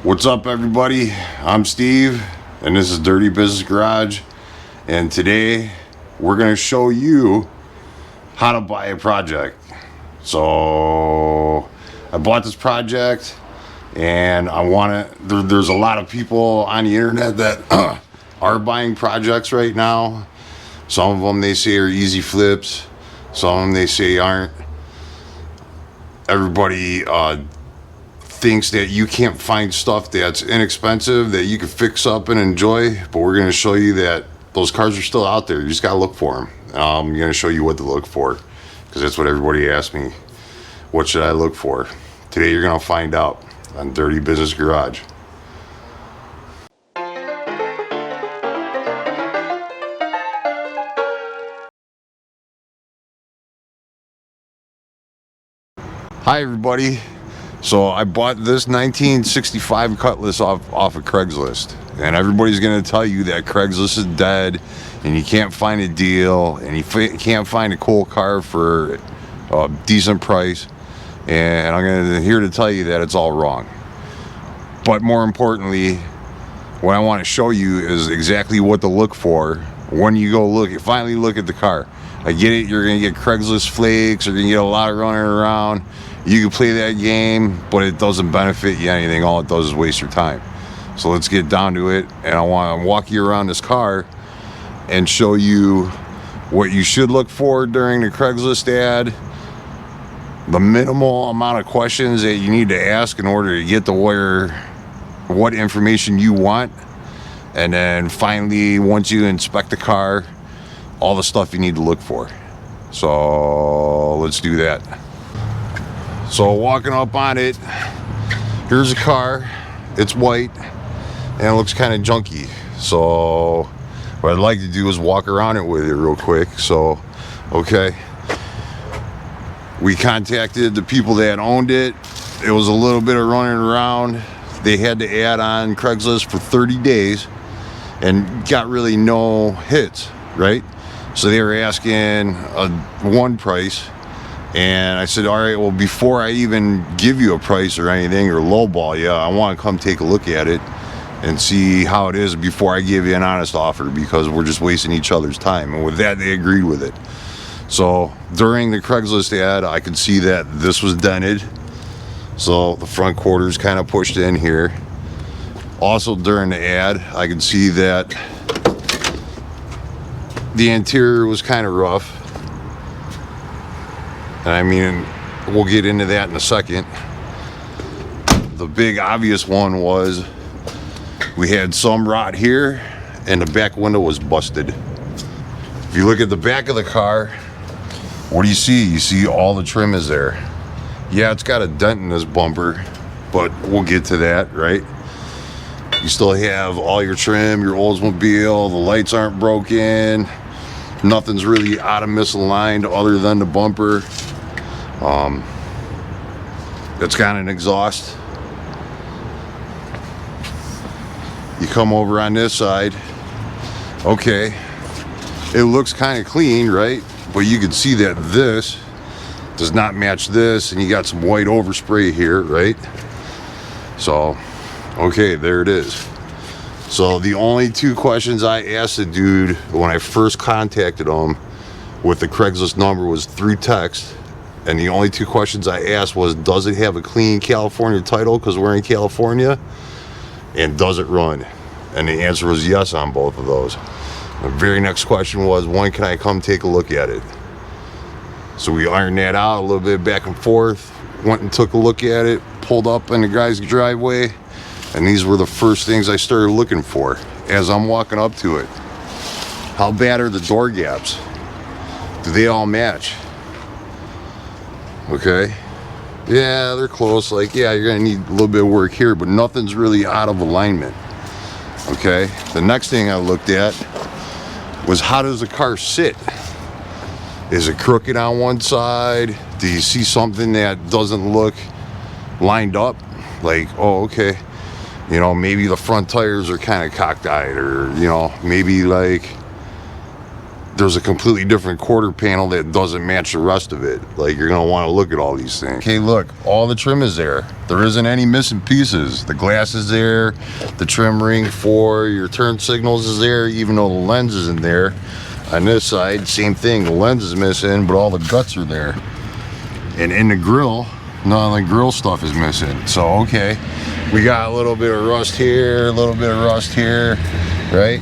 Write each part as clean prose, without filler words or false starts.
What's up, everybody? I'm Steve, and this is Dirty Business Garage, and today we're going to show you how to buy a project. So I bought this project, and I want to, there's a lot of people on the internet that are buying projects right now. Some of them they say are easy flips, some of them they say aren't. Everybody thinks that you can't find stuff that's inexpensive that you can fix up and enjoy, but we're going to show you that those cars are still out there. You just got to look for them. I'm going to show you what to look for, because that's what everybody asks me. What should I look for? Today you're going to find out on Dirty Business Garage. Hi everybody. So I bought this 1965 Cutlass off of Craigslist, and everybody's going to tell you that Craigslist is dead and you can't find a deal and you can't find a cool car for a decent price, and I'm here to tell you that it's all wrong. But more importantly, what I want to show you is exactly what to look for when you go finally look at the car. I get it, you're going to get Craigslist flakes, or you're going to get a lot of running around. You can play that game, but it doesn't benefit you anything. All it does is waste your time. So let's get down to it, and I want to walk you around this car and show you what you should look for during the Craigslist ad, the minimal amount of questions that you need to ask in order to get to what information you want, and then finally, once you inspect the car, all the stuff you need to look for. So let's do that. So walking up on it, here's a car. It's white and it looks kind of junky. So what I'd like to do is walk around it with you real quick. So, okay. We contacted the people that owned it. It was a little bit of running around. They had to add on Craigslist for 30 days and got really no hits, right? So they were asking one price. And I said, all right, well, before I even give you a price or anything, or lowball you, I want to come take a look at it and see how it is before I give you an honest offer, because we're just wasting each other's time. And with that, they agreed with it. So during the Craigslist ad, I could see that this was dented. So the front quarter's kind of pushed in here. Also during the ad, I could see that the interior was kind of rough. And I mean, we'll get into that in a second. The big obvious one was we had some rot here and the back window was busted. If you look at the back of the car, what do you see? You see all the trim is there. Yeah, it's got a dent in this bumper, but we'll get to that, right? You still have all your trim, your Oldsmobile, the lights aren't broken. Nothing's really out of misaligned other than the bumper. It's got an exhaust. You come over on this side. Okay, it looks kind of clean, right? But you can see that this does not match this, and you got some white overspray here, right? So, okay, there it is. So the only two questions I asked the dude when I first contacted him with the Craigslist number was through text. And the only two questions I asked was, does it have a clean California title, because we're in California? And does it run? And the answer was yes on both of those. The very next question was, when can I come take a look at it? So we ironed that out a little bit back and forth, went and took a look at it, pulled up in the guy's driveway, and these were the first things I started looking for as I'm walking up to it. How bad are the door gaps? Do they all match? Okay, yeah, they're close. Like, yeah, you're gonna need a little bit of work here, but nothing's really out of alignment. Okay, the next thing I looked at was, how does the car sit? Is it crooked on one side? Do you see something that doesn't look lined up? Like, oh, okay, you know, maybe the front tires are kind of cockeyed, or, you know, maybe like there's a completely different quarter panel that doesn't match the rest of it. Like, you're gonna want to look at all these things. Okay, look, all the trim is there. There isn't any missing pieces. The glass is there, the trim ring for your turn signals is there, even though the lens isn't there. On this side, same thing, the lens is missing, but all the guts are there. And in the grill, none of the grill stuff is missing. So, okay, we got a little bit of rust here, a little bit of rust here, right?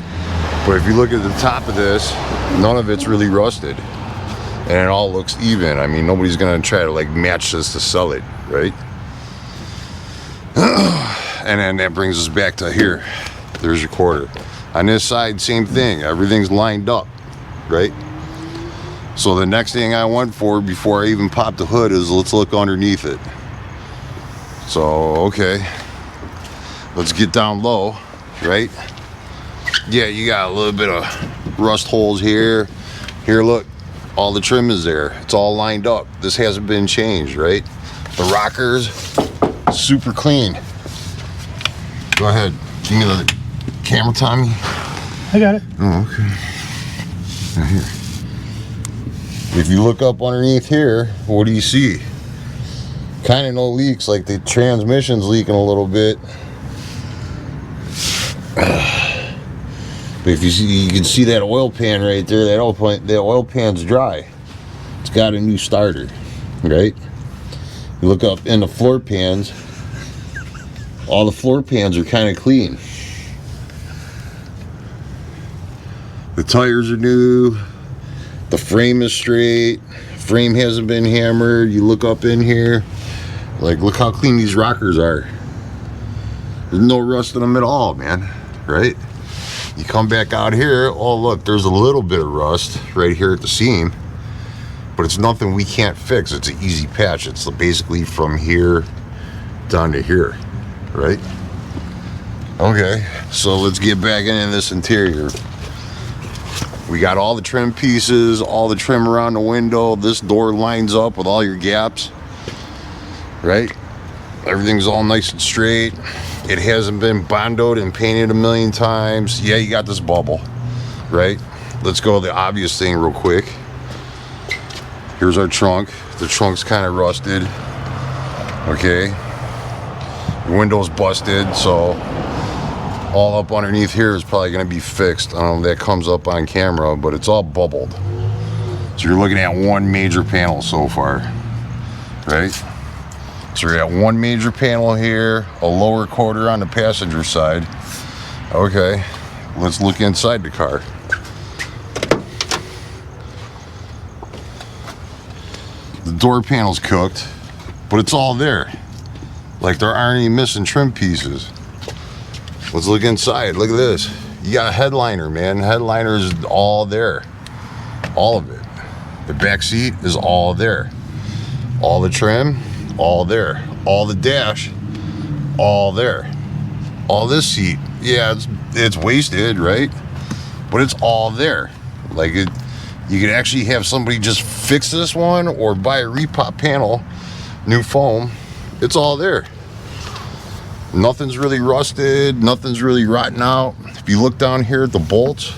But if you look at the top of this, none of it's really rusted. And it all looks even. I mean, nobody's gonna try to like match this to sell it, right? And then that brings us back to here. There's your quarter. On this side, same thing. Everything's lined up, right? So the next thing I went for before I even popped the hood is let's look underneath it. So, okay. Let's get down low, right? Yeah, you got a little bit of rust holes here. Here, look, all the trim is there. It's all lined up. This hasn't been changed, right? The rockers, super clean. Go ahead, give me the camera, Tommy. I got it. Oh, okay. Now here. If you look up underneath here, what do you see? Kind of no leaks, like the transmission's leaking a little bit. But if you see, you can see that oil pan right there. That oil pan's dry. It's got a new starter, right? You look up in the floor pans. All the floor pans are kind of clean. The tires are new. The frame is straight. Frame hasn't been hammered. You look up in here, like, look how clean these rockers are. There's no rust in them at all, man, right? You come back out here, oh look, there's a little bit of rust right here at the seam, but it's nothing we can't fix. It's an easy patch. It's basically from here down to here, right? Okay, so let's get back into this interior. We got all the trim pieces, all the trim around the window. This door lines up with all your gaps, right? Everything's all nice and straight. It hasn't been bondoed and painted a million times. Yeah, you got this bubble, right? Let's go to the obvious thing real quick. Here's our trunk. The trunk's kind of rusted, okay? The window's busted, so all up underneath here is probably gonna be fixed. I don't know if that comes up on camera, but it's all bubbled. So you're looking at one major panel so far, right? So we got one major panel here, a lower quarter on the passenger side. Okay, let's look inside the car. The door panel's cooked, but it's all there. Like, there aren't any missing trim pieces. Let's look inside. Look at this. You got a headliner, man. Headliner is all there. All of it. The back seat is all there. All the trim, all there. All the dash, all there. All this seat, yeah, it's wasted, right? But it's all there. Like, you could actually have somebody just fix this one or buy a repop panel, new foam. It's all there. Nothing's really rusted, nothing's really rotten out. If you look down here at the bolts,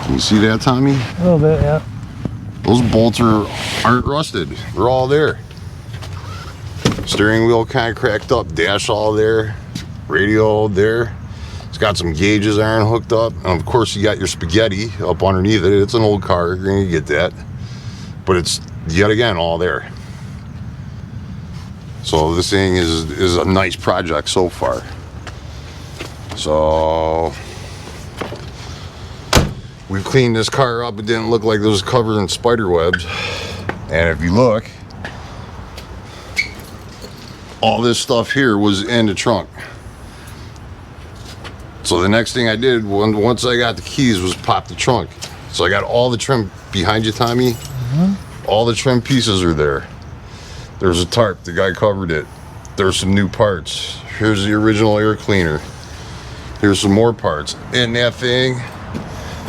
can you see that, Tommy? A little bit, yeah. Those bolts aren't rusted. They're all there. Steering wheel kind of cracked up, dash all there, radio there. It's got some gauges iron hooked up, and of course you got your spaghetti up underneath it. It's an old car, you're gonna get that, but it's yet again all there. So this thing is a nice project so far. So we've cleaned this car up. It didn't look like it was covered in spider webs. And if you look, all this stuff here was in the trunk. So the next thing I did once I got the keys was pop the trunk. So I got all the trim behind you, Tommy. Mm-hmm. All the trim pieces are there. There's a tarp, the guy covered it. There's some new parts. Here's the original air cleaner. Here's some more parts. And that thing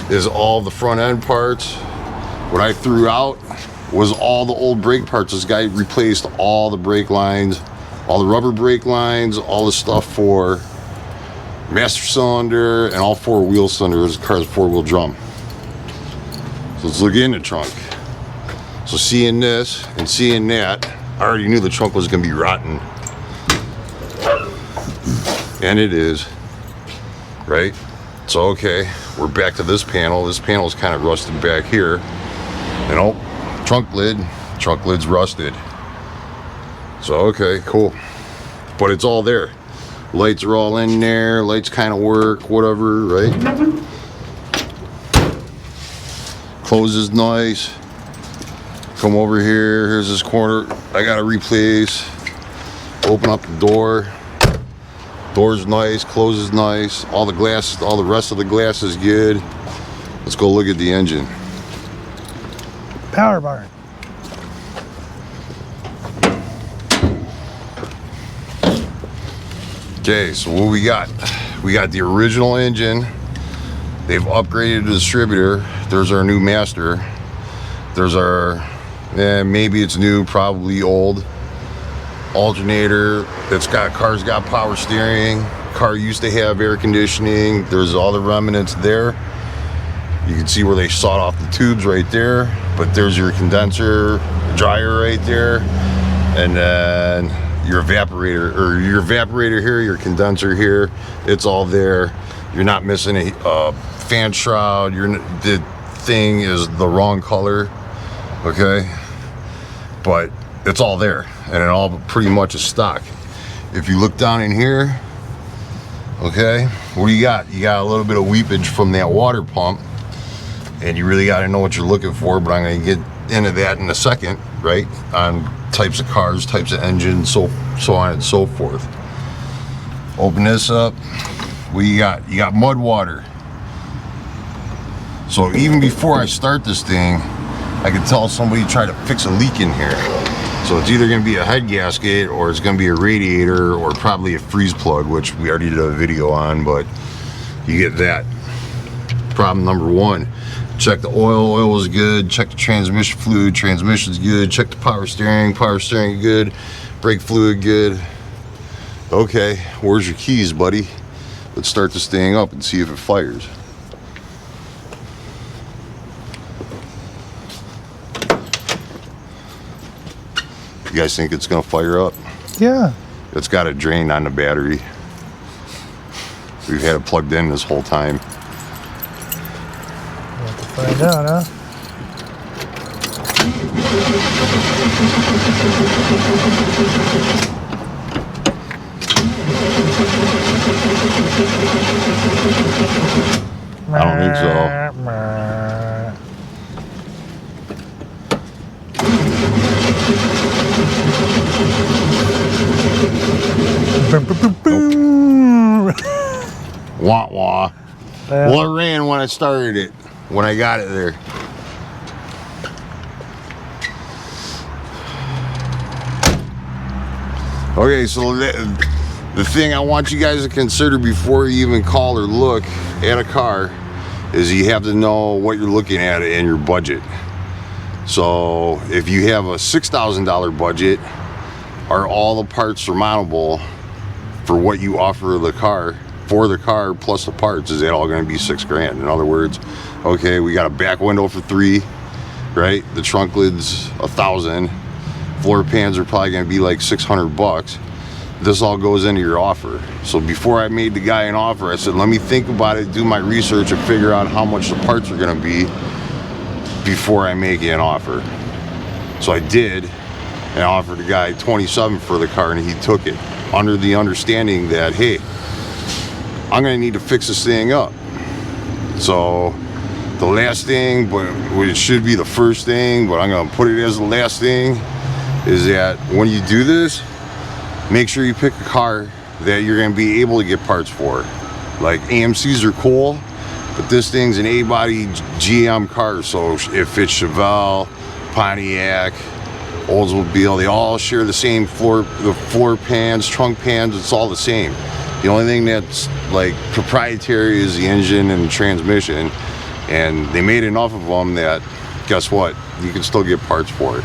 is all the front end parts. What I threw out was all the old brake parts. This guy replaced all the brake lines, all the rubber brake lines, all the stuff for master cylinder, and all 4 wheel cylinders. The car's 4-wheel drum. So let's look in the trunk. So seeing this and seeing that, I already knew the trunk was gonna be rotten. And it is, right? So okay, we're back to this panel. This panel is kind of rusted back here. And oh, trunk lid's rusted. So okay, cool. But it's all there. Lights are all in there, lights kind of work, whatever, right? Closes nice. Come over here, here's this corner I gotta replace. Open up the door. Door's nice, closes nice. All the glass, all the rest of the glass is good. Let's go look at the engine. Power barn. Okay, so what we got? We got the original engine. They've upgraded the distributor. There's our new master. There's our, maybe it's new, probably old. Alternator. Car's got power steering. Car used to have air conditioning. There's all the remnants there. You can see where they sawed off the tubes right there. But there's your condenser dryer right there, and then your evaporator here, your condenser here. It's all there. You're not missing a fan shroud. The thing is the wrong color. Okay, but it's all there, and it all pretty much is stock. If you look down in here, okay, what do you got? You got a little bit of weepage from that water pump, and you really got to know what you're looking for, but I'm going to get into that in a second, right? On types of cars, types of engines, so on and so forth. Open this up. What you got? You got mud water. So even before I start this thing, I could tell somebody tried to fix a leak in here. So it's either going to be a head gasket, or it's going to be a radiator, or probably a freeze plug, which we already did a video on, but you get that. Problem number 1, check the oil is good. Check the transmission fluid, transmission's good. Check the power steering good. Brake fluid good. Okay, where's your keys, buddy? Let's start this thing up and see if it fires. You guys think it's gonna fire up? Yeah. It's got a drain on the battery. We've had it plugged in this whole time. We'll have to find out, huh? I don't think so. Wah wah. Well, it ran when I started it, when I got it there. Okay, so the thing I want you guys to consider before you even call or look at a car is you have to know what you're looking at in your budget. So if you have a $6,000 budget, are all the parts surmountable for what you offer the car, for the car plus the parts? Is that all going to be $6,000? In other words, okay, we got a back window for $3,000, right? The trunk lid's $1,000. Floor pans are probably going to be like $600. This all goes into your offer. So before I made the guy an offer, I said, let me think about it, do my research, and figure out how much the parts are going to be before I make you an offer. So I did, and I offered the guy $27 for the car, and he took it under the understanding that, hey, I'm going to need to fix this thing up. So the last thing, but it should be the first thing, but I'm going to put it as the last thing, is that when you do this, make sure you pick a car that you're going to be able to get parts for. Like AMCs are cool, but this thing's an A-body GM car, so if it's Chevelle, Pontiac, Oldsmobile, they all share the same floor pans, trunk pans, it's all the same. The only thing that's like proprietary is the engine and the transmission, and they made enough of them that, guess what, you can still get parts for it.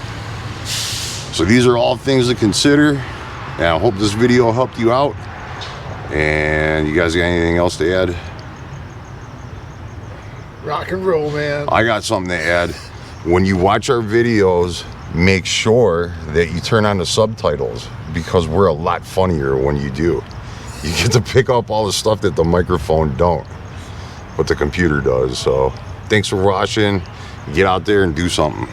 So these are all things to consider, and I hope this video helped you out. And you guys got anything else to add? Rock and roll, man. I got something to add. When you watch our videos, make sure that you turn on the subtitles, because we're a lot funnier when you do. You get to pick up all the stuff that the microphone don't, but the computer does. So thanks for watching. Get out there and do something.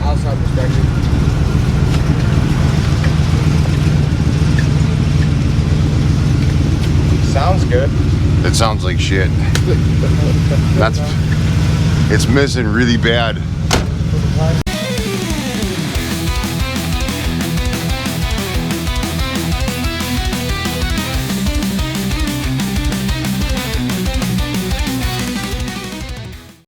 Outside perspective. Sounds good. It sounds like shit. It's missing really bad.